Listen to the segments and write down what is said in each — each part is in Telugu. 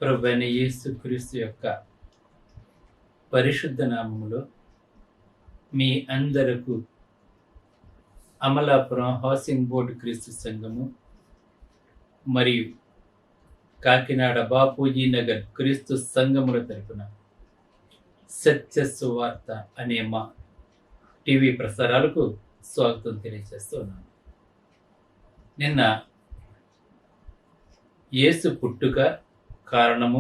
ప్రభువైన యేసుక్రీస్తు యొక్క పరిశుద్ధ నామములో మీ అందరకు అమలాపురం హౌసింగ్ బోర్డు క్రీస్తు సంఘము మరియు కాకినాడ బాపూజీ నగర్ క్రీస్తు సంఘముల తరపున సత్య సువార్త అనే మా టీవీ ప్రసారాలకు స్వాగతం తెలియజేస్తున్నాను. నిన్న యేసు పుట్టుక కారణము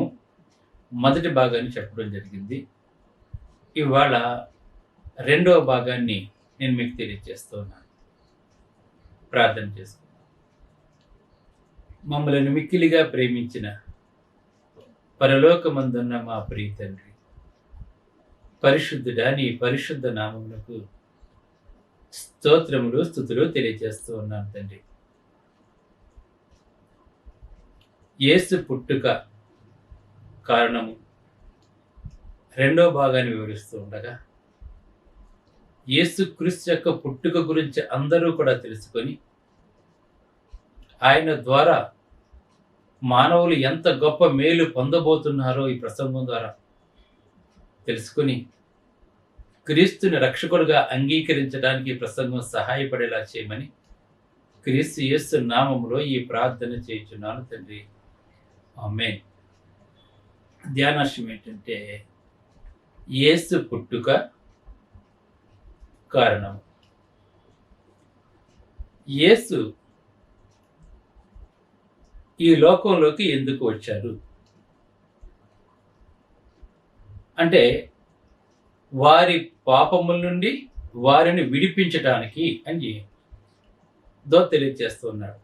మొదటి భాగాన్ని చెప్పడం జరిగింది. ఇవాళ రెండవ భాగాన్ని నేను మీకు తెలియజేస్తున్నాను. ప్రార్థన చేసుకుందాం. మమ్మల్ని మిక్కిలిగా ప్రేమించిన పరలోకమందున్న మా ప్రియ తండ్రి, పరిశుద్ధుడా నీ పరిశుద్ధ నామమునకు స్తోత్రములు స్తుతులు తెలియజేస్తూ ఉన్నాను తండ్రి. యేసు పుట్టుక కారణము రెండో భాగాన్ని వివరిస్తూ ఉండగా, యేసు క్రీస్తు యొక్క పుట్టుక గురించి అందరూ కూడా తెలుసుకొని ఆయన ద్వారా మానవులు ఎంత గొప్ప మేలు పొందబోతున్నారో ఈ ప్రసంగం ద్వారా తెలుసుకొని క్రీస్తుని రక్షకుడుగా అంగీకరించడానికి ఈ ప్రసంగం సహాయపడేలా చేయమని క్రీస్తు యేసు నామములో ఈ ప్రార్థన చేయుచున్నాను తండ్రి. ఆమేన్. ధ్యానాంశం ఏంటంటే యేసు పుట్టుక కారణం. యేసు ఈ లోకంలోకి ఎందుకు వచ్చారు అంటే వారి పాపముల నుండి వారిని విడిపించటానికి అని దోత తెలియజేస్తున్నాడు.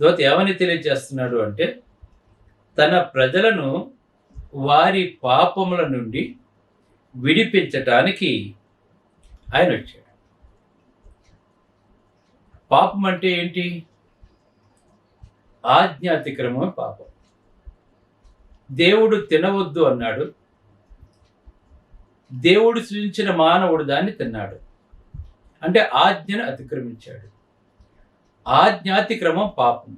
దోత ఏమని తెలియజేస్తున్నాడు అంటే తన ప్రజలను వారి పాపముల నుండి విడిపించటానికి ఆయన వచ్చాడు. పాపం అంటే ఏంటి? ఆజ్ఞాతిక్రమమే పాపం. దేవుడు తినవద్దు అన్నాడు, దేవుడు సృజించిన మానవుడు దాన్ని తిన్నాడు అంటే ఆజ్ఞను అతిక్రమించాడు. ఆజ్ఞాతిక్రమం పాపం.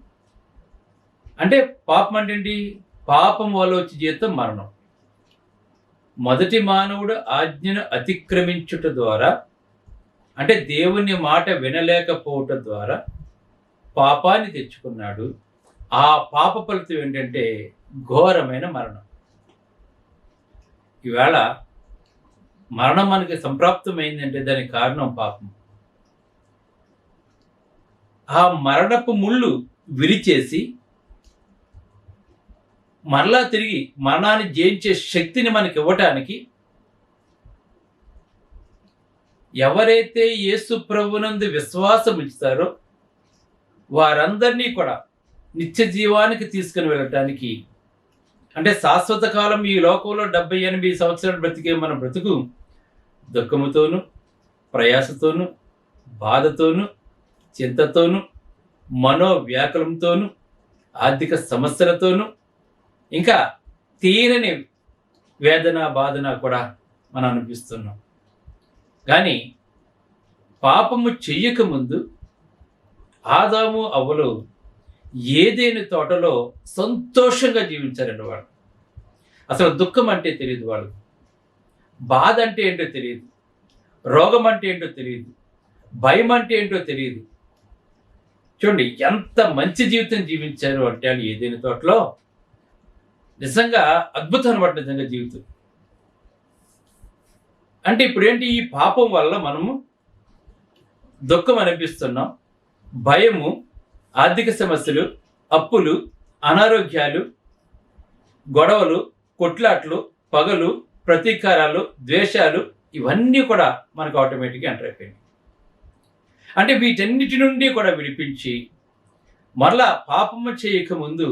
అంటే పాపం అంటే ఏంటి? పాపం వల్ల వచ్చే జీతం మరణం. మొదటి మానవుడు ఆజ్ఞను అతిక్రమించుట ద్వారా అంటే దేవుని మాట వినలేకపోవటం ద్వారా పాపాన్ని తెచ్చుకున్నాడు. ఆ పాప ఫలితం ఏంటంటే ఘోరమైన మరణం. ఈవేళ మరణం మనకి సంప్రాప్తమైందంటే దానికి కారణం పాపం. ఆ మరణపు ముళ్ళు విరిచేసి మరలా తిరిగి మరణాన్ని జయించే శక్తిని మనకి ఇవ్వటానికి ఎవరైతే యేసు ప్రభునందు విశ్వాసం ఉంచుతారో వారందరినీ కూడా నిత్య జీవానికి తీసుకుని వెళ్ళటానికి అంటే శాశ్వత కాలం ఈ లోకంలో 70-80 సంవత్సరాలు బ్రతికే మన బ్రతుకు దుఃఖముతోనూ ప్రయాసతోనూ బాధతోనూ చింతతోనూ మనోవ్యాకులంతోనూ ఆర్థిక సమస్యలతోనూ ఇంకా తీరని వేదన బాధన కూడా మనం అనిపిస్తున్నాం. కానీ పాపము చెయ్యకముందు ఆదాము అవ్వలు ఏదేని తోటలో సంతోషంగా జీవించారండి. వాళ్ళు అసలు దుఃఖం అంటే తెలియదు, వాళ్ళకు బాధ అంటే ఏంటో తెలియదు, రోగం అంటే ఏంటో తెలియదు, భయం అంటే ఏంటో తెలియదు. చూడండి ఎంత మంచి జీవితం జీవించారు అంటే వాళ్ళు ఏదేని తోటలో. నిజంగా అద్భుతం అనమాట నిజంగా జీవితం. అంటే ఇప్పుడు ఏంటి? ఈ పాపం వల్ల మనము దుఃఖం అనిపిస్తున్నాం, భయము, ఆర్థిక సమస్యలు, అప్పులు, అనారోగ్యాలు, గొడవలు, కొట్లాట్లు, పగలు, ప్రతీకారాలు, ద్వేషాలు ఇవన్నీ కూడా మనకు ఆటోమేటిక్గా ఎంటర్ అయిపోయింది. అంటే వీటన్నిటి నుండి కూడా విడిపించి మరలా పాపము చేయకముందు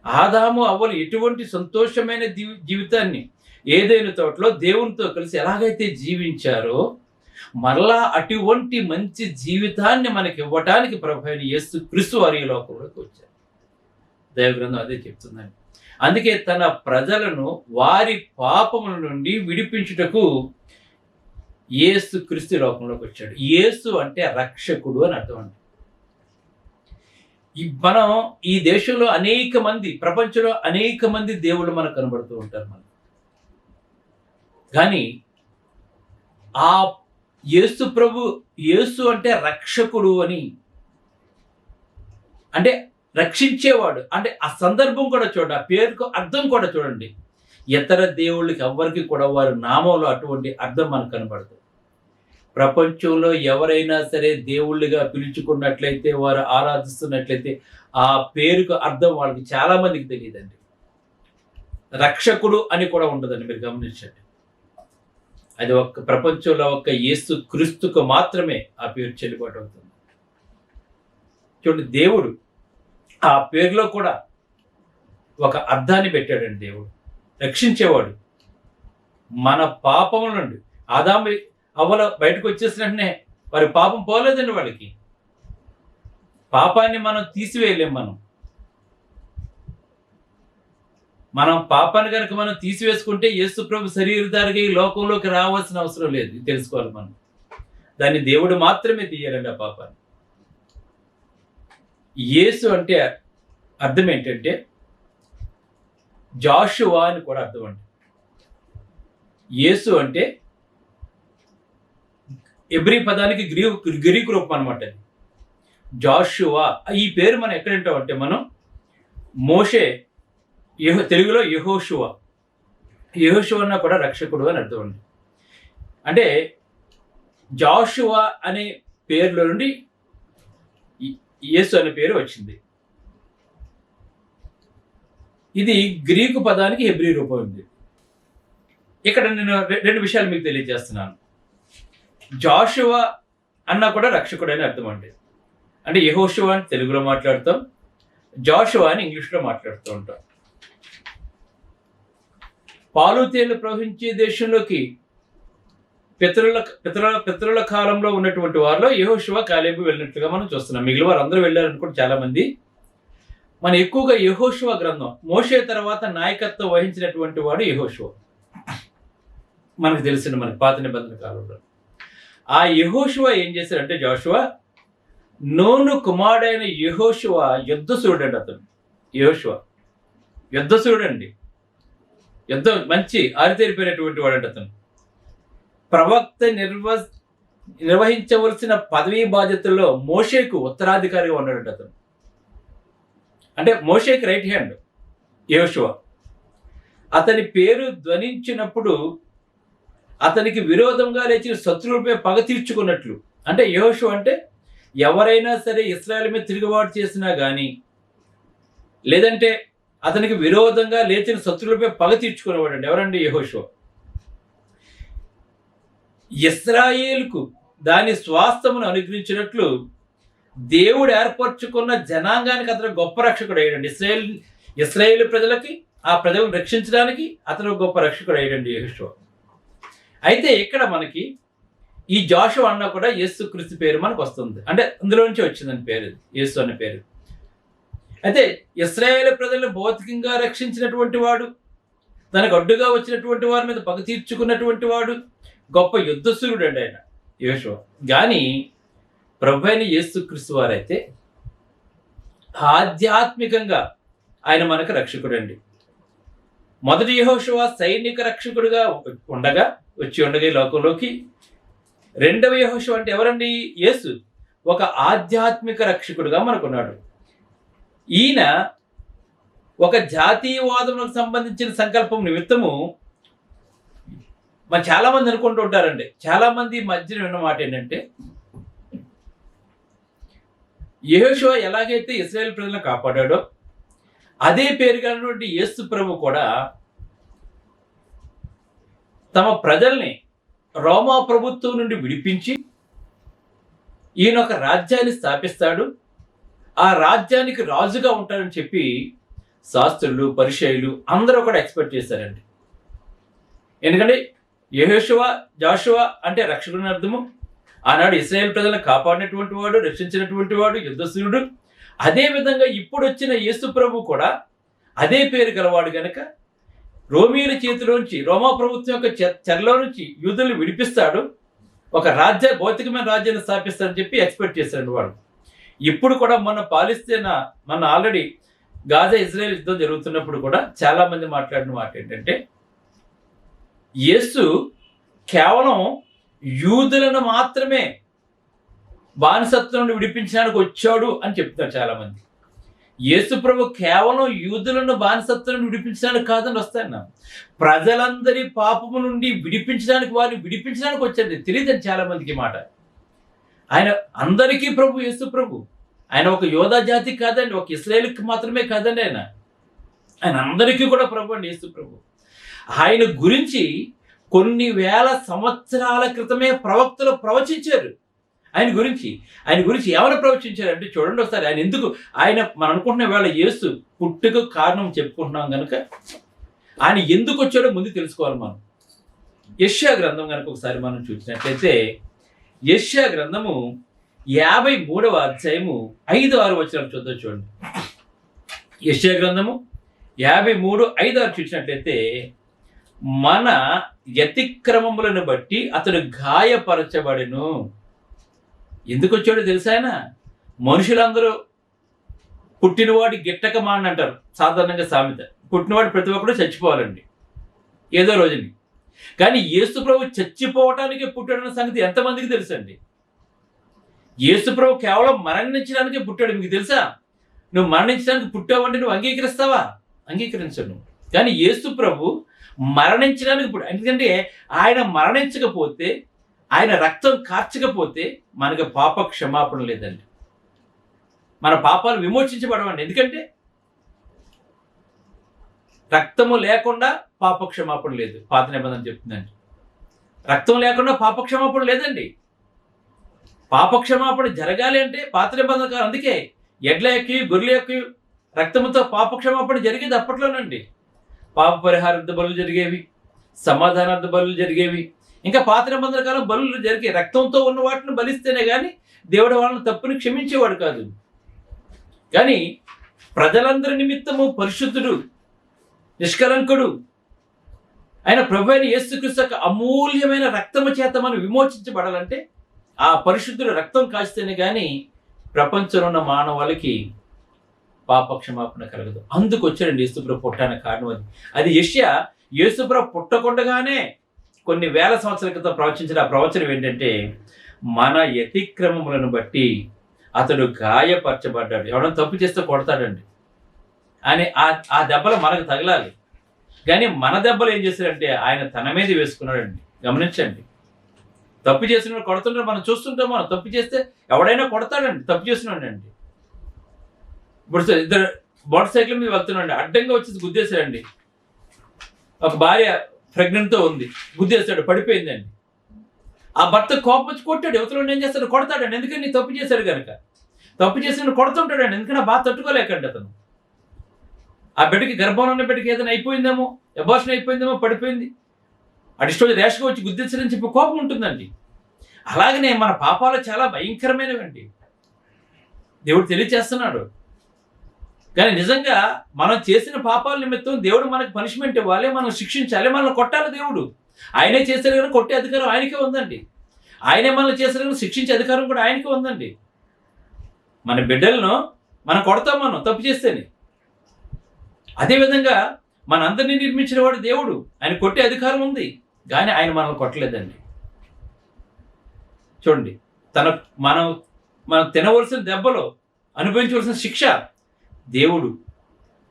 ఆదాము అవ్వలు ఎటువంటి సంతోషమైన జీవితాన్ని ఏదైనా తోటలో దేవునితో కలిసి ఎలాగైతే జీవించారో మరలా అటువంటి మంచి జీవితాన్ని మనకి ఇవ్వటానికి ప్రభువైన యేసు క్రీస్తు వారి లోకంలోకి వచ్చారు. దైవగ్రంథం అదే చెప్తుందండి. అందుకే తన ప్రజలను వారి పాపముల నుండి విడిపించుటకు యేసు క్రీస్తు లోకంలోకి వచ్చాడు. యేసు అంటే రక్షకుడు అని అర్థం అండి. మనం ఈ దేశంలో అనేక మంది, ప్రపంచంలో అనేక మంది దేవుళ్ళు మనకు కనబడుతూ ఉంటారు మనకు. కానీ ఆ యేసు ప్రభు, యేసు అంటే రక్షకుడు అని, అంటే రక్షించేవాడు, అంటే ఆ సందర్భం కూడా చూడండి, ఆ పేరుకు అర్థం కూడా చూడండి. ఇతర దేవుళ్ళకి ఎవ్వరికి కూడా వారి నామంలో అటువంటి అర్థం మనకు కనబడదు. ప్రపంచంలో ఎవరైనా సరే దేవుళ్ళుగా పిలుచుకున్నట్లయితే, వారు ఆరాధిస్తున్నట్లయితే ఆ పేరుకు అర్థం వాళ్ళకి చాలా మందికి తెలియదండి. రక్షకుడు అని కూడా ఉండదండి, మీరు గమనించండి. అది ఒక్క ప్రపంచంలో ఒక్క యేసు క్రీస్తుకు మాత్రమే ఆ పేరు చెల్లుబాటు అవుతుంది. చూడండి, దేవుడు ఆ పేరులో కూడా ఒక అర్థాన్ని పెట్టాడండి. దేవుడు రక్షించేవాడు. మన పాపముల నుండి ఆదాము అవ్వల బయటకు వచ్చేసిన వెంటనే వారి పాపం పోలేదండి. వాళ్ళకి పాపాన్ని మనం తీసివేయలేం. మనం పాపాన్ని కనుక మనం తీసివేసుకుంటే యేసు ప్రభు శరీరధారిగా ఈ లోకంలోకి రావాల్సిన అవసరం లేదు. ఇది తెలుసుకోవాలి మనం. దాన్ని దేవుడు మాత్రమే తీయాలండి ఆ పాపాన్ని. యేసు అంటే అర్థం ఏంటంటే జాషువా అని కూడా అర్థం అండి. యేసు అంటే ఎబ్రీ పదానికి గ్రీకు రూపం అనమాట. జాషువా ఈ పేరు మనం ఎక్కడ వింటామంటే మనం మోషే, తెలుగులో యెహోషువ అన్న కూడా రక్షకుడు అని అర్థం అండి. అంటే జాషువా అనే పేరులో నుండి యేసు అనే పేరు వచ్చింది. ఇది గ్రీకు పదానికి హెబ్రీ రూపం ఉంది. ఇక్కడ నేను రెండు విషయాలు మీకు తెలియజేస్తున్నాను. జాషువా అన్న కూడా రక్షకుడు అని అర్థం అండి. అంటే యెహోషువ అని తెలుగులో మాట్లాడతాం, జాషువా అని ఇంగ్లీష్లో మాట్లాడుతూ ఉంటాం. పాలు తేనెలు ప్రవహించే దేశంలోకి పితరుల కాలంలో ఉన్నటువంటి వారిలో యెహోషువ, కాలేబు వెళ్ళినట్లుగా మనం చూస్తున్నాం. మిగిలిన వారు అందరూ వెళ్ళారనుకుంటే చాలా మంది. మనం ఎక్కువగా యెహోషువ గ్రంథం, మోషే తర్వాత నాయకత్వం వహించినటువంటి వాడు యెహోషువ. మనకు తెలిసిన మన పాత నిబంధన కాలంలో ఆ యెహోషువ ఏం చేశాడంటే, జాషువా నూను కుమారుడైన యెహోషువ యుద్ధశూరుడు అండి. అతను యెహోషువ యుద్ధశూరుడు అండి. యుద్ధం మంచి ఆరితేరిపోయినటువంటి వాడంట. అతను ప్రవక్త నిర్వహించవలసిన పదవీ బాధ్యతల్లో మోషేకు ఉత్తరాధికారిగా ఉన్నాడంట అతను. అంటే మోషేకి రైట్ హ్యాండ్ యెహోషువ. అతని పేరు ధ్వనించినప్పుడు అతనికి విరోధంగా లేచిన శత్రువులపై పగ తీర్చుకున్నట్లు. అంటే యెహోషువ అంటే ఎవరైనా సరే ఇశ్రాయేలు మీద తిరుగుబాటు చేసినా కానీ, లేదంటే అతనికి విరోధంగా లేచిన శత్రువులపై పగ తీర్చుకునేవాడు అండి. ఎవరండి? యెహోషువ. ఇశ్రాయేలుకు దాని స్వాస్థ్యమును అనుగ్రహించినట్లు దేవుడు ఏర్పరచుకున్న జనాంగానికి అతను గొప్ప రక్షకుడు అయ్యాడండి. ఇశ్రాయేలు ప్రజలకి, ఆ ప్రజలను రక్షించడానికి అతను గొప్ప రక్షకుడు అయ్యాడండి యెహోషువ. అయితే ఇక్కడ మనకి ఈ జాషువా అన్న కూడా యేసు క్రీస్తు పేరు మనకు వస్తుంది. అంటే అందులో నుంచి వచ్చిందని పేరు, యేసు అనే పేరు. అయితే ఇశ్రాయేలు ప్రజలను భౌతికంగా రక్షించినటువంటి వాడు, తనకు అడ్డుగా వచ్చినటువంటి వారి మీద పగ తీర్చుకున్నటువంటి వాడు, గొప్ప యుద్ధశూరుడు అండి ఆయన యెహోషువ. కానీ ప్రభు అయిన యేసు క్రీస్తు వారైతే ఆధ్యాత్మికంగా ఆయన మనకు రక్షకుడు అండి. మొదటి యెహోషువ సైనిక రక్షకుడుగా వచ్చి ఉండగా ఈ లోకంలోకి. రెండవ యెహోషువ అంటే ఎవరండి? యేసు ఒక ఆధ్యాత్మిక రక్షకుడుగా మనకున్నాడు. ఈయన ఒక జాతీయవాదములకు సంబంధించిన సంకల్పం నిమిత్తము మరి చాలా మంది అనుకుంటూ ఉంటారండి. చాలా మంది మధ్యన విన్న మాట ఏంటంటే, యెహోషువ ఎలాగైతే ఇశ్రాయేలు ప్రజలను కాపాడాడో అదే పేరు కలిగినటువంటి యేసు ప్రభు కూడా తమ ప్రజల్ని రోమా ప్రభుత్వం నుండి విడిపించి ఈయన ఒక రాజ్యాన్ని స్థాపిస్తాడు, ఆ రాజ్యానికి రాజుగా ఉంటాడని చెప్పి శాస్త్రులు, పరిసయ్యులు అందరూ కూడా ఎక్స్పెక్ట్ చేశారండి. ఎందుకంటే యెహోషువ, జాషువా అంటే రక్షకుని అర్థము. ఆనాడు ఇశ్రాయేలు ప్రజలను కాపాడినటువంటి వాడు, రక్షించినటువంటి వాడు, యుద్ధశూరుడు. అదేవిధంగా ఇప్పుడు వచ్చిన యేసు ప్రభు కూడా అదే పేరు గలవాడు గనక రోమీయుల చేతిలోంచి, రోమా ప్రభుత్వం యొక్క చెరలో నుంచి యూదుల్ని విడిపిస్తాడు, ఒక భౌతికమైన రాజ్యాన్ని స్థాపిస్తాడని చెప్పి ఎక్స్పెక్ట్ చేశాడు వాడు. ఇప్పుడు కూడా మన ఆల్రెడీ గాజా ఇజ్రాయెల్ యుద్ధం జరుగుతున్నప్పుడు కూడా చాలా మంది మాట్లాడిన మాట ఏంటంటే, యేసు కేవలం యూదులను మాత్రమే బానిసత్వం నుండి విడిపించడానికి వచ్చాడు అని చెప్తారు చాలా మంది. యేసు ప్రభు కేవలం యూదులను బానిసత్వం నుండి విడిపించడానికి కాదని వస్తాయన్న, ప్రజలందరి పాపము నుండి వారిని విడిపించడానికి వచ్చాడు. తెలియదండి చాలా మందికి మాట. ఆయన అందరికీ ప్రభు, యేసు ప్రభు. ఆయన ఒక యోధా జాతికి కాదండి, ఒక ఇశ్రాయేలుకి మాత్రమే కాదండి. ఆయన అందరికీ కూడా ప్రభు అండి, యేసు ప్రభు. ఆయన గురించి కొన్ని వేల సంవత్సరాల క్రితమే ప్రవక్తలు ప్రవచించారు. ఆయన గురించి ఏమైనా ప్రవచించారంటే చూడండి ఒకసారి. మనం అనుకుంటున్న వేళ యేసు పుట్టుక కారణం చెప్పుకుంటున్నాం కనుక ఆయన ఎందుకు వచ్చాడో ముందు తెలుసుకోవాలి మనం. యెషయా గ్రంథం కనుక ఒకసారి మనం చూసినట్లయితే, యెషయా గ్రంథము 53వ అధ్యాయము 5-6 వచనాలు చూడండి. యెషయా గ్రంథము 53:5-6 చూసినట్లయితే, మన అతిక్రమములను బట్టి అతడు గాయపరచబడెను. ఎందుకు వచ్చాడో తెలుసా? ఆయన మనుషులందరూ పుట్టినవాడి గిట్టక మాని అంటారు సాధారణంగా సామెత. పుట్టినవాడు ప్రతి ఒక్కరు చచ్చిపోవాలండి ఏదో రోజుని. కానీ యేసు ప్రభు చచ్చిపోవటానికి పుట్టాడన్న సంగతి ఎంతమందికి తెలుసండి? యేసు ప్రభు కేవలం మరణించడానికే పుట్టాడు. మీకు తెలుసా? నువ్వు మరణించడానికి పుట్టావంటే నువ్వు అంగీకరిస్తావా? అంగీకరించను. కానీ యేసు ప్రభు మరణించడానికి పుట్టాడు. ఎందుకంటే ఆయన మరణించకపోతే, ఆయన రక్తం కార్చకపోతే మనకు పాప క్షమాపణ లేదండి. మన పాపాలు విమోచించబడవండి. ఎందుకంటే రక్తము లేకుండా పాప క్షమాపణ లేదు. పాత నిబంధన చెప్తుందండి. రక్తం లేకుండా పాప క్షమాపణ లేదండి. పాప క్షమాపణ జరగాలి అంటే పాత నిబంధన కాదు. అందుకే ఎడ్ల ఎక్కి గొర్రెల ఎక్కి రక్తముతో పాప క్షమాపణ జరిగేది అప్పట్లోనండి. పాప పరిహారార్థ బలులు జరిగేవి, సమాధానార్థ బలులు జరిగేవి. ఇంకా పాత నిబంధన కాలం బలులు జరిగే రక్తంతో ఉన్న వాటిని బలిస్తేనే కానీ దేవుడు వాళ్ళని తప్పుని క్షమించేవాడు కాదు. కానీ ప్రజలందరి నిమిత్తము పరిశుద్ధుడు, నిష్కలంకుడు ఆయన ప్రభు అయిన యేసుక్రీస్తు యొక్క అమూల్యమైన రక్తము చేత మనం విమోచించబడాలంటే ఆ పరిశుద్ధుడు రక్తం కాస్తేనే కానీ ప్రపంచంలో ఉన్న మానవాళికి పాప క్షమాపణ కలగదు. అందుకు వచ్చాడండి యేసుప్రభు పుట్టానికి కారణం. అది యెషయా యేసుప్రభు పుట్టకుండగానే కొన్ని వేల సంవత్సరాల క్రితం ప్రవచించిన ఆ ప్రవచనం ఏంటంటే, మన అతిక్రమములను బట్టి అతడు గాయపరచబడ్డాడు. ఎవరైనా తప్పు చేస్తే కొడతాడండి అని ఆ దెబ్బలు మనకు తగలాలి. కానీ మన దెబ్బలు ఏం చేశారంటే ఆయన తన మీద వేసుకున్నాడండి. గమనించండి, తప్పు చేసిన కొడుతుంటే మనం చూస్తుంటాం. మనం తప్పు చేస్తే ఎవడైనా కొడతాడండి తప్పు చేసినాడండి. ఇప్పుడు ఇద్దరు మోటార్ సైకిల్ మీద వెళ్తున్నాండి, అడ్డంగా వచ్చేసి గుద్దేశాడండి. ఒక భార్య ప్రెగ్నెంట్తో ఉంది, గుద్దేశాడు, పడిపోయిందండి. ఆ భర్త కోపం వచ్చి కొట్టాడు. యువతలో ఏం చేస్తాడు? కొడతాడండి. ఎందుకని నీ తప్పు చేశాడు కనుక. తప్పు చేసిన కొడుతుంటాడండి. ఎందుకంటే ఆ బాధ తట్టుకోలేకండి అతను. ఆ బిడ్డకి గర్భంలో ఉన్న బిడ్డకి ఏదైనా అయిపోయిందేమో, అబార్షన్ అయిపోయిందేమో, పడిపోయింది, అడిస్టో రేష్గా వచ్చి గుద్దించడని చెప్పి కోపం ఉంటుందండి. అలాగనే మన పాపాలు చాలా భయంకరమైనవండి. దేవుడు తెలియచేస్తున్నాడు. కానీ నిజంగా మనం చేసిన పాపాల నిమిత్తం దేవుడు మనకు పనిష్మెంట్ ఇవ్వాలి, మనం శిక్షించాలి, మనల్ని కొట్టాలి. దేవుడు ఆయనే చేశారు కానీ కొట్టే అధికారం ఆయనకే ఉందండి. ఆయనే మనల్ని చేశారు కానీ శిక్షించే అధికారం కూడా ఆయనకే ఉందండి. మన బిడ్డలను మనం కొడతాం మనం తప్పు చేస్తేనే. అదేవిధంగా మనందరినీ నిర్మించిన వాడు దేవుడు. ఆయన కొట్టే అధికారం ఉంది, కానీ ఆయన మనల్ని కొట్టలేదండి. చూడండి, మనం తినవలసిన దెబ్బలో అనుభవించవలసిన శిక్ష దేవుడు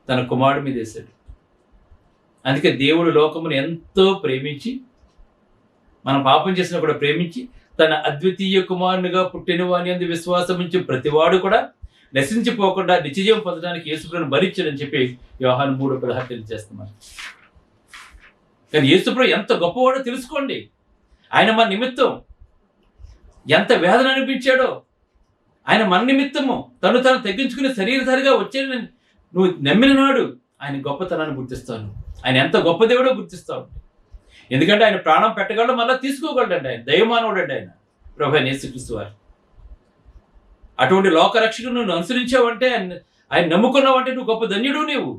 తన కుమారుడి మీద వేశాడు. అందుకే దేవుడు లోకమును ఎంతో ప్రేమించి, మనం పాపం చేసినా కూడా ప్రేమించి, తన అద్వితీయ కుమారునిగా పుట్టిన వాని యందు విశ్వాసం ఉంచి ప్రతివాడు కూడా నశించిపోకుండా నిత్యజీవం పొందడానికి యేసుప్రభుని భరించాడని చెప్పి యోహాను 3:16 తెలియజేస్తున్నాను. కానీ యేసుప్రభు ఎంత గొప్పవాడో తెలుసుకోండి. ఆయన మన నిమిత్తం ఎంత వేదన అనిపించాడో. ఆయన మన నిమిత్తము తను తగ్గించుకుని శరీరధారిగా వచ్చాడని నువ్వు నమ్మిన నాడు ఆయన గొప్పతనాన్ని గుర్తిస్తాను. ఆయన ఎంత గొప్ప దేవుడో గుర్తిస్తావు. ఎందుకంటే ఆయన ప్రాణం పెట్టగలడు, మళ్ళీ తీసుకోగలడండి. ఆయన దైవమానవుడు అండి ఆయన ప్రభు అయిన యేసుక్రీస్తు వారు. అటువంటి లోకరక్షకుడు నువ్వు అనుసరించావంటే, ఆయన నమ్ముకున్నావంటే నువ్వు గొప్ప ధన్యుడు నీవు.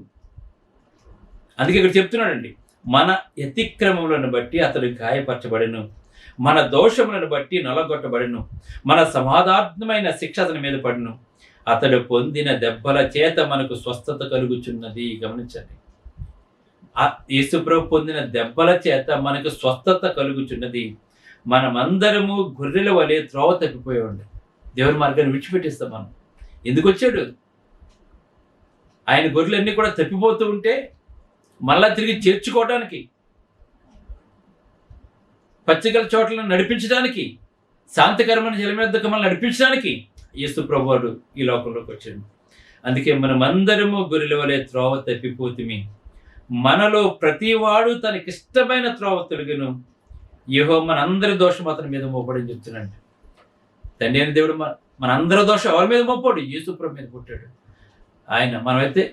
అందుకే ఇక్కడ చెప్తున్నాడండి, మన అతిక్రమములను బట్టి అతడు గాయపరచబడెను, మన దోషములను బట్టి నలగొట్టబడెను, మన సమాధానమైన శిక్ష అతని మీద పడెను. అతడు పొందిన దెబ్బల చేత మనకు స్వస్థత కలుగుచున్నది. గమనించండి, యేసుప్రభు పొందిన దెబ్బల చేత మనకు స్వస్థత కలుగుచున్నది. మనమందరము గొర్రెల వలె త్రోవ తప్పిపోయాడు. దేవుని మార్గాన్ని విడిచిపెట్టేస్తాం మనం. ఎందుకు వచ్చాడు? ఆయన గొర్రెలన్నీ కూడా తప్పిపోతూ ఉంటే మళ్ళా తిరిగి చేర్చుకోవడానికి, పచ్చికల చోట్లను నడిపించడానికి, శాంతికరమైన జలమేద్దకు మనల్ని నడిపించడానికి యేసు ప్రభువాడు ఈ లోకంలోకి వచ్చాడు. అందుకే మనమందరము గొర్రెల వలె త్రోవ తప్పిపోతుమి. మనలో ప్రతివాడు తనకిష్టమైన త్రోవ తొలగను. యెహోవా మనందరి దోషం అతని మీద మోపడని చెప్తున్నాడు. తండ్రి అయిన దేవుడు మనందరి దోషం ఎవరి మీద మోపాడు? యేసు ప్రభు మీద పుట్టాడు. ఆయన మనమైతే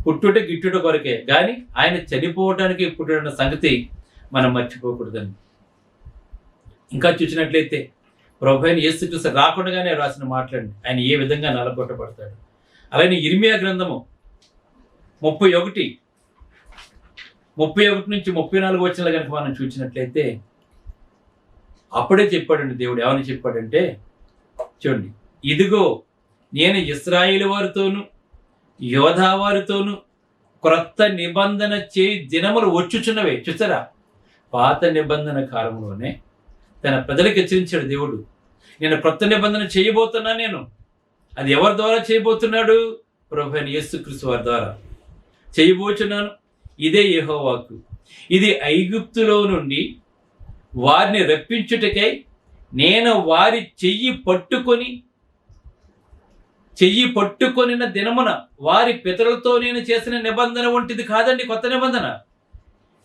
పుట్టుట గిట్టుట కొరకే, కానీ ఆయన చనిపోవడానికి పుట్టాడన్న సంగతి మనం మర్చిపోకూడదండి. ఇంకా చూసినట్లయితే ప్రభు అయిన యేసుక్రీస్తు రాకుండానే రాసిన మాటలండి, ఆయన ఏ విధంగా నలగొట్టబడతాడు. అలాగే ఇర్మియా గ్రంథము 31 నుంచి 34 వచనాలు కనుక మనం చూసినట్లయితే అప్పుడే చెప్పాడండి దేవుడు. ఏమని చెప్పాడంటే, చూడండి, ఇదిగో నేను ఇశ్రాయేలు వారితోనూ యోధా వారితోనూ క్రొత్త నిబంధన చేయి దినములు వచ్చుచున్నవే. చూసారా, పాత నిబంధన కాలంలోనే తన ప్రజలకు హెచ్చరించాడు దేవుడు, నేను క్రొత్త నిబంధన చేయబోతున్నా. నేను అది ఎవరి ద్వారా చేయబోతున్నాడు? ప్రభు అయిన యేసుక్రీస్తు వారి ద్వారా చేయబోచున్నాను. ఇదే యెహోవా వాక్కు. ఇది ఐగుప్తులో నుండి వారిని రప్పించుటకై నేను వారి చెయ్యి పట్టుకొనిన దినమున వారి పితరులతో నేను చేసిన నిబంధన వంటిది కాదండి. కొత్త నిబంధన.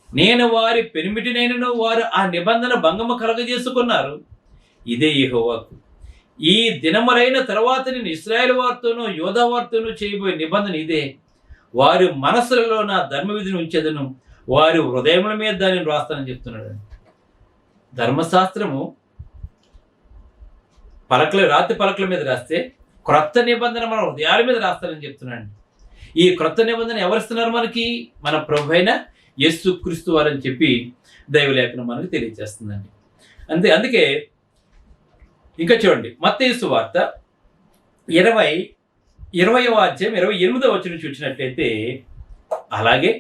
నేను వారి పెనిమిటినైనను వారు ఆ నిబంధన భంగము కలగజేసుకున్నారు. ఇదే యెహోవా వాక్కు. ఈ దినములైన తర్వాత నేను ఇశ్రాయేలు వారితోనూ యోధా వారితోనూ చేయబోయే నిబంధన ఇదే. వారి మనసులలో నా ధర్మవిధిని ఉంచేదను, వారి హృదయముల మీద దానిని రాస్తానని చెప్తున్నాడు. ధర్మశాస్త్రము రాతి పలకల మీద రాస్తే క్రొత్త నిబంధన మన హృదయాల మీద రాస్తానని చెప్తున్నాడు. ఈ క్రొత్త నిబంధన ఎవరిస్తున్నారు మనకి? మన ప్రభు అయిన యేసుక్రీస్తు వారని చెప్పి దైవలేఖనం మనకు తెలియజేస్తుందండి. అందుకే ఇంకా చూడండి, మత్తయి సువార్త 20వ అధ్యాయం 28వ వచనం చూసినట్లయితే, అలాగే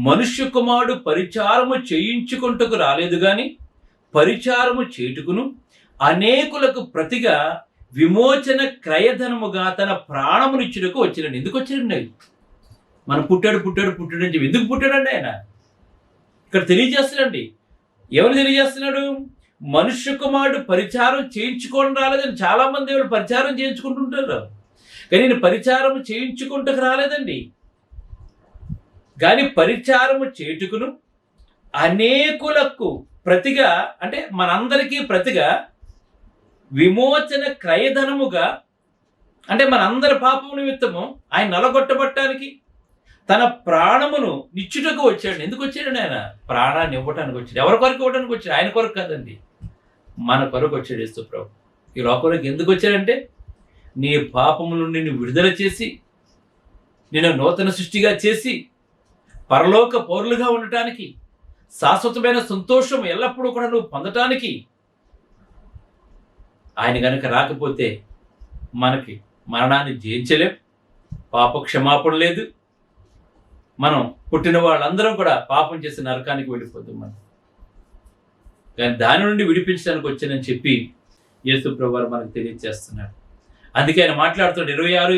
మనుష్య కుమారుడు పరిచారము చేయించుకుంటకు రాలేదు గాని పరిచారము చేటుకును అనేకులకు ప్రతిగా విమోచన క్రయధనముగా తన ప్రాణమునిచ్చుటకు వచ్చినండి. ఎందుకు వచ్చినండి? మనం పుట్టాడు అని చెప్పి ఎందుకు పుట్టాడండి ఆయన? ఇక్కడ తెలియజేస్తున్నాడండి. ఎవరు తెలియజేస్తున్నాడు? మనుష్య కుమారుడు పరిచారం చేయించుకోవడం రాలేదని. చాలా మంది దేవుడు పరిచారం చేయించుకుంటుంటారు, కానీ నేను పరిచారం చేయించుకుంటకు రాలేదండి. కానీ పరిచారము చేటుకును అనేకులకు ప్రతిగా, అంటే మనందరికీ ప్రతిగా విమోచన క్రయధనముగా, అంటే మనందరి పాపము నిమిత్తము ఆయన నలగొట్టబట్టడానికి తన ప్రాణమును నిచ్చుటకు వచ్చాడు. ఎందుకు వచ్చాడు ఆయన? ప్రాణాన్ని ఇవ్వటానికి వచ్చాడు. ఎవరి కొరకు ఇవ్వడానికి వచ్చాడు? ఆయన కొరకు కాదండి, మన కొరకు వచ్చాడు యేసు ప్రభు. ఈ లోకంలోకి ఎందుకు వచ్చాడంటే, నీ పాపము నుండి నిన్ను విడుదల చేసి, నిన్ను నూతన సృష్టిగా చేసి, పరలోక పౌరులుగా ఉండటానికి, శాశ్వతమైన సంతోషం ఎల్లప్పుడూ కూడా నువ్వు పొందటానికి. ఆయన కనుక రాకపోతే మనకి మరణాన్ని జయించలేం, పాప క్షమాపణ లేదు, మనం పుట్టిన వాళ్ళందరం కూడా పాపం చేసి నరకానికి వెళ్ళిపోతాం మనం. కానీ దాని నుండి విడిపించడానికి వచ్చానని చెప్పి యేసు ప్రభువు మనకు తెలియజేస్తున్నాడు. అందుకే ఆయన మాట్లాడుతున్నాడు 26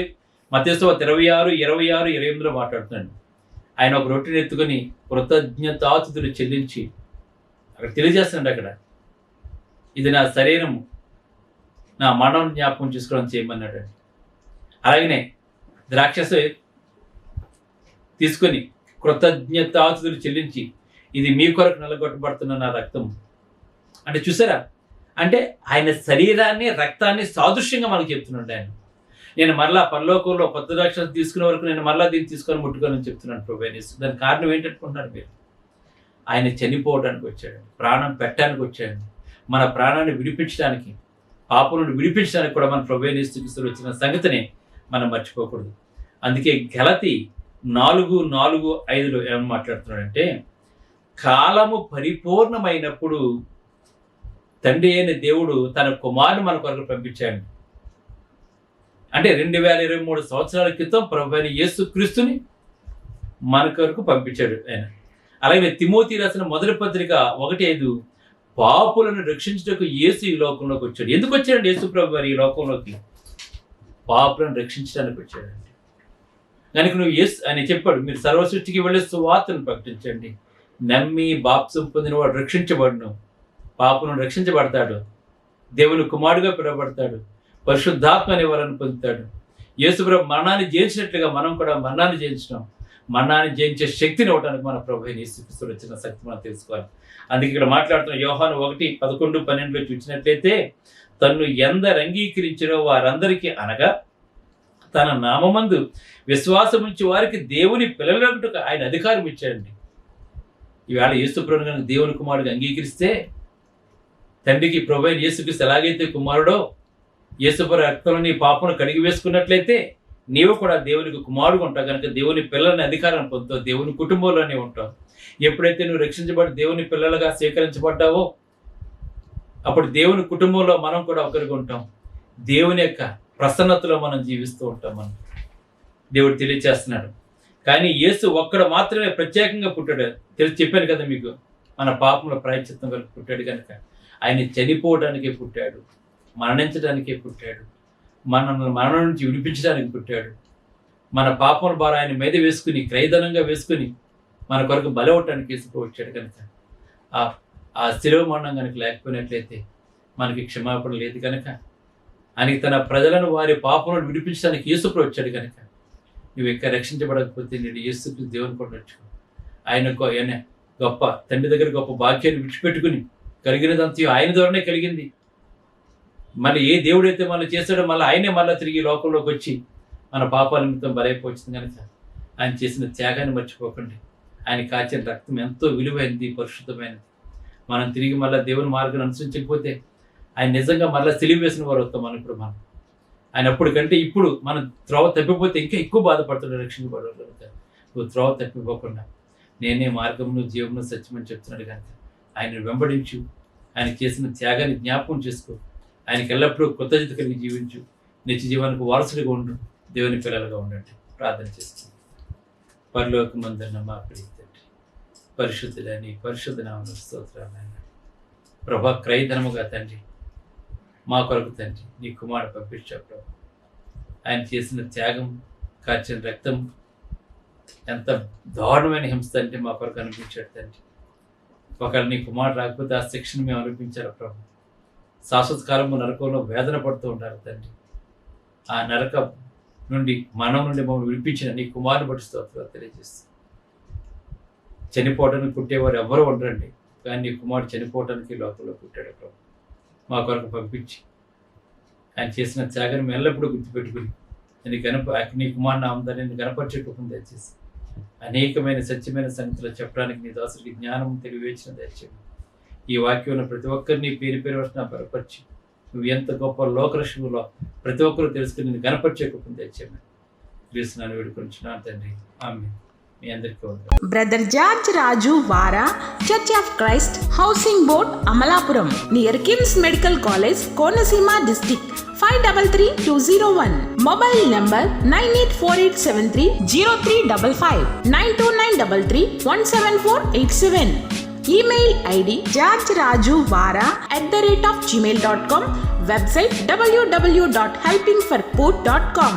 మత్తయి సువార్త 26 మాట్లాడుతున్నాడు. ఆయన ఒక రొట్టెని ఎత్తుకొని కృతజ్ఞతాస్తుతులు చెల్లించి అక్కడ తెలియజేస్తున్నాడు, అక్కడ ఇది నా శరీరము, నా మరణం జ్ఞాపకం చేసుకోవడం చేయమన్నాడు. అలాగనే ద్రాక్షసు తీసుకొని కృతజ్ఞతాస్తుతులు చెల్లించి ఇది మీ కొరకు నలగొట్టబడుతున్న నా రక్తం అంటే, చూసారా, అంటే ఆయన శరీరాన్ని రక్తాన్ని సాదృశ్యంగా మనకు చెప్తున్నాడు. ఆయన నేను మరలా పరలోకంలో కొత్త ద్రాక్ష తీసుకునే వరకు నేను మరలా దీన్ని తీసుకొని ముట్టుకోనని చెప్తున్నాను ప్రభు. దానికి కారణం ఏంటనుకుంటున్నారు మీరు? ఆయన చనిపోవడానికి వచ్చాడు, ప్రాణం పెట్టడానికి వచ్చాడు, మన ప్రాణాన్ని విడిపించడానికి, పాపం నుండి విడిపించడానికి కూడా మన ప్రభు యేసుక్రీస్తు వచ్చిన సంగతిని మనం మర్చిపోకూడదు. అందుకే గలతీ 4:4-5 ఏమని మాట్లాడుతున్నాడంటే, కాలము పరిపూర్ణమైనప్పుడు తండ్రి అయిన దేవుడు తన కుమారుని మన కొరకు పంపించాడు. అంటే 2023 సంవత్సరాల క్రితం ప్రభు అయిన యేసుక్రీస్తుని మన కొరకు పంపించాడు ఆయన. అలాగే తిమోతి రాసిన మొదటి పత్రిక 1:5 పాపులను రక్షించుటకు యేసు ఈ లోకంలోకి వచ్చాడు. ఎందుకు వచ్చాడండి యేసు ప్రభు వారు ఈ లోకంలోకి? పాపులను రక్షించడానికి వచ్చాడండి. కనుక నువ్వు యేసు అని చెప్పాడు, మీరు సర్వసృష్టికి వెళ్ళి సువార్తను ప్రకటించండి, నమ్మి బాప్తిసం పొందిన వాడు రక్షించబడును, పాపులను రక్షించబడతాడు, దేవుని కుమారుడుగా పిలువబడతాడు, పరిశుద్ధాత్మ అనే వరాన్ని పొందుతాడు. యేసు ప్రభు మరణాన్ని జయించినట్లుగా మనం కూడా మరణాన్ని జయించినాం. మరణాన్ని జయించే శక్తిని ఇవ్వడానికి మన ప్రభు అయిన యేసుక్రీస్తు వచ్చిన శక్తి మనం తెలుసుకోవాలి. అందుకే ఇక్కడ మాట్లాడుతున్న యోహాను 1:11-12 చూసినట్లయితే, తన్ను ఎందరు అంగీకరించినో వారందరికీ అనగా తన నామమందు విశ్వాసం ఉంచి వారికి దేవుని పిల్లలకు ఆయన అధికారం ఇచ్చాడండి. ఈవేళ యేసు ప్రభువుని కనుక దేవుని కుమారుడిగా అంగీకరిస్తే, తండ్రికి ప్రభు అయిన యేసుక్రీస్తు ఎలాగైతే కుమారుడో యేసు ప్రభు రక్తంలో నీ పాపను కడిగి వేసుకున్నట్లయితే నీవు కూడా దేవునికి కుమారుడుగా ఉంటావు. కనుక దేవుని పిల్లలని అధికారం పొందుతావు, దేవుని కుటుంబంలోనే ఉంటావు. ఎప్పుడైతే నువ్వు రక్షించబడి దేవుని పిల్లలుగా స్వీకరించబడ్డావో అప్పుడు దేవుని కుటుంబంలో మనం కూడా ఒకరికి ఉంటాం. దేవుని యొక్క ప్రసన్నతలో మనం జీవిస్తూ ఉంటాం. మనం దేవుడు తెలియచేస్తున్నాడు. కానీ యేసు ఒక్కడు మాత్రమే ప్రత్యేకంగా పుట్టాడు. చెప్పాను కదా మీకు, మన పాపంలో ప్రాయశ్చిత్తం కలిగి పుట్టాడు. కనుక ఆయన చనిపోవడానికే పుట్టాడు, మరణించడానికే పుట్టాడు, మనల్ని మరణం నుంచి విడిపించడానికి పుట్టాడు. మన పాపముల భారం ఆయన మీద వేసుకుని క్రయధనంగా వేసుకుని మన కొరకు బలవటానికి వేసుకువచ్చాడు. కనుక ఆ శిలువ మరణం కనుక లేకపోయినట్లయితే మనకి క్షమాపణ లేదు. కనుక ఆయనకి తన ప్రజలను వారి పాపములను విడిపించడానికి యేసుప్రభు వచ్చాడు. కనుక నువ్వు ఇంకా రక్షించబడకపోతే నేను యేసుకు దేవుని కూడా నడుచుకో. ఆయన గొప్ప తండ్రి దగ్గర గొప్ప భాగ్యాన్ని విడిచిపెట్టుకుని కలిగినదంతా ఆయన ద్వారానే కలిగింది. మళ్ళీ ఏ దేవుడైతే మనం చేశాడో మళ్ళీ ఆయనే మళ్ళీ తిరిగి లోకంలోకి వచ్చి మన పాపాల నిమిత్తం బలైపోతుంది. కనుక ఆయన చేసిన త్యాగాన్ని మర్చిపోకండి. ఆయన కాచిన రక్తం ఎంతో విలువైనది, పరిశుద్ధమైనది. మనం తిరిగి మళ్ళీ దేవుని మార్గాన్ని అనుసరించకపోతే ఆయన నిజంగా మళ్ళీ సిలువ వేసిన వారు అవుతాం. మనం ఇప్పుడు ఆయన అప్పుడు కంటే ఇప్పుడు మనం త్రోవ తప్పిపోతే ఇంకా ఎక్కువ బాధపడుతున్నాడు రక్షించబడేవారు. కనుక నువ్వు త్రోవ తప్పిపోకుండా నేనే మార్గమును జీవమును సత్యమని చెప్తున్నాడు. కనుక ఆయన వెంబడించు, ఆయన చేసిన త్యాగాన్ని జ్ఞాపకం చేసుకో, ఆయనకి ఎల్లప్పుడూ కృతజ్ఞత కలిగి జీవించు, నిత్య జీవానికి వారసుడిగా ఉండు, దేవుని పిల్లలుగా ఉండండి. ప్రార్థన చేస్తుంది. పరలోకమందున్న మా ప్రియ తండ్రి, పరిశుద్ధులని పరిశుద్ధ నామమున స్తోత్రాలు. ప్రభా, క్రయధనముగా తండ్రి మా కొరకు తండ్రి నీ కుమారుడు పంపించావు ప్రభు. ఆయన చేసిన త్యాగం, కార్చిన రక్తం ఎంత దారుణమైన హింస అంటే మా కొరకు అనిపించాడు తండ్రి. ఒకవేళ నీ కుమారుడు రాకపోతే ఆ శిక్షను మేము అనిపించారు ప్రభు. శాశ్వత కాలము నరకంలో వేదన పడుతూ ఉంటారు తండ్రి. ఆ నరక నుండి మరణం నుండి మమ్మల్ని విడిపించిన నీ కుమారుని బట్టి స్తోత్రాలు తెలియజేస్తుంది. చనిపోవడానికి పుట్టేవారు ఎవరు ఉండరండి, కానీ నీ కుమారుడు చనిపోవడానికి లోకంలో పుట్టాడు ప్రభు. మా కొరకు పంపించి ఆయన చేసిన త్యాగాన్ని మేము ఎల్లప్పుడూ గుర్తుపెట్టుకుని నీ కుమారుని ఆమెదాన్ని గణపరిచేటప్పుడు దయచేసి అనేకమైన సత్యమైన సంగతులు చెప్పడానికి నీ దాసుడికి జ్ఞానం తెలియవేసిన దయచేయండి. ఈ వాక్యంలో ప్రతి ఒక్కరిని పేరు పేరు వచ్చిన బలపరిచి నువ్వు ఎంత గొప్ప లోకరక్షకులో ప్రతి ఒక్కరు తెలుసుకుని నేను గణపరిచేటప్పుడు దయచేయండి. క్రీస్తునామమున వేడుకొంచున్నాను తండ్రి, ఆమేన్. మీ అందరికీ వందనాలు. బ్రదర్ జార్జ్ రాజు వారా, church of Christ, housing board, Amalapuram, near KIMS medical college, Konaseema district, 538201. Mobile number 9848730355, 929331747. Email ID georgerajuvara@gmail.com. Website www.helpingforpoor.com.